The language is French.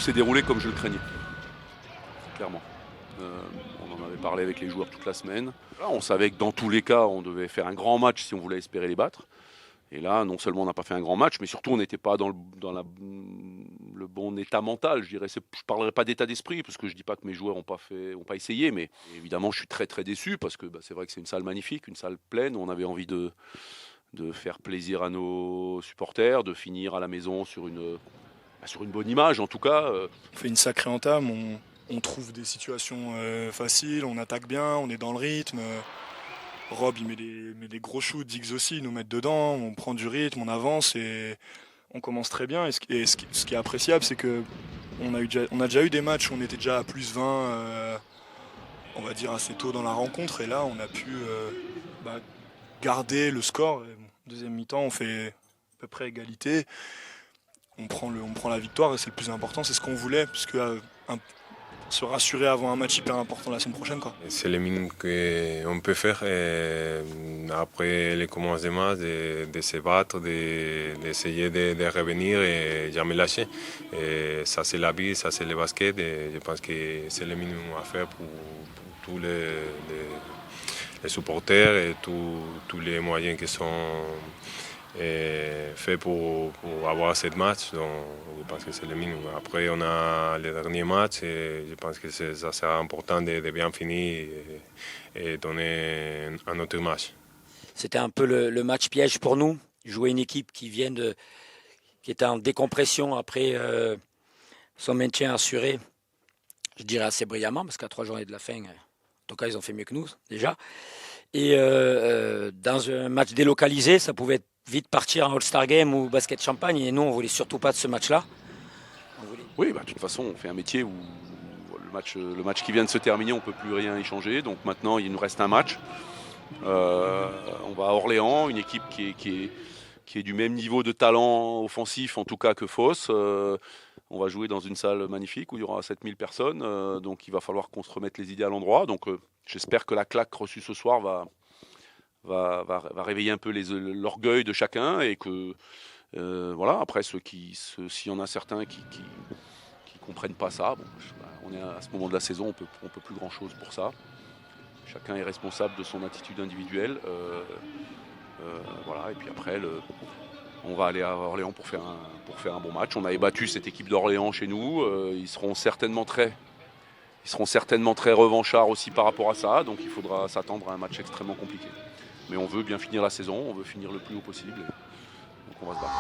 s'est déroulé comme je le craignais, clairement. On en avait parlé avec les joueurs toute la semaine. Là, on savait que dans tous les cas, on devait faire un grand match si on voulait espérer les battre. Et là, non seulement on n'a pas fait un grand match, mais surtout on n'était pas dans le bon état mental. Je ne parlerai pas d'état d'esprit, parce que je ne dis pas que mes joueurs n'ont pas essayé, mais évidemment je suis très très déçu, parce que c'est vrai que c'est une salle magnifique, une salle pleine. On avait envie de faire plaisir à nos supporters, de finir à la maison sur une bonne image en tout cas. On fait une sacrée entame, on trouve des situations faciles, on attaque bien, on est dans le rythme. Rob il met des gros shoots, Diggs aussi, ils nous mettent dedans, on prend du rythme, on avance et on commence très bien. Et ce qui est appréciable, c'est que on a déjà eu des matchs où on était déjà à plus 20, on va dire assez tôt dans la rencontre, et là on a pu garder le score. Et bon, deuxième mi-temps, on fait à peu près égalité. On prend la victoire et c'est le plus important, c'est ce qu'on voulait, puisque se rassurer avant un match hyper important la semaine prochaine, quoi. C'est le minimum qu'on peut faire après les commencements, de se battre, d'essayer de revenir et jamais lâcher. Et ça c'est la vie, ça c'est le basket, et je pense que c'est le minimum à faire pour tous les supporters et tous les moyens qui sont fait pour avoir ce match. Donc je pense que c'est le minimum. Après on a les derniers matchs et je pense que ça sera important de bien finir et donner un autre match. C'était un peu le match piège pour nous. Jouer une équipe qui était en décompression après son maintien assuré, je dirais assez brillamment, parce qu'à 3 journées de la fin, en tout cas ils ont fait mieux que nous déjà. Et dans un match délocalisé, ça pouvait vite partir en All-Star Game ou Basket Champagne, et nous on voulait surtout pas de ce match-là. Oui, de toute façon on fait un métier où le match qui vient de se terminer, on ne peut plus rien y changer. Donc maintenant il nous reste un match. On va à Orléans, une équipe qui est du même niveau de talent offensif en tout cas que Fos. On va jouer dans une salle magnifique où il y aura 7000 personnes, donc il va falloir qu'on se remette les idées à l'endroit. Donc j'espère que la claque reçue ce soir va réveiller un peu l'orgueil de chacun, et que voilà, après s'il y en a certains qui comprennent pas ça, on est à ce moment de la saison, on peut plus grand chose pour ça. Chacun est responsable de son attitude individuelle. Voilà, et puis après on va aller à Orléans pour faire un bon match. On avait battu cette équipe d'Orléans chez nous. Ils seront certainement très revanchards aussi par rapport à ça. Donc il faudra s'attendre à un match extrêmement compliqué. Mais on veut bien finir la saison, on veut finir le plus haut possible. Donc on va se battre.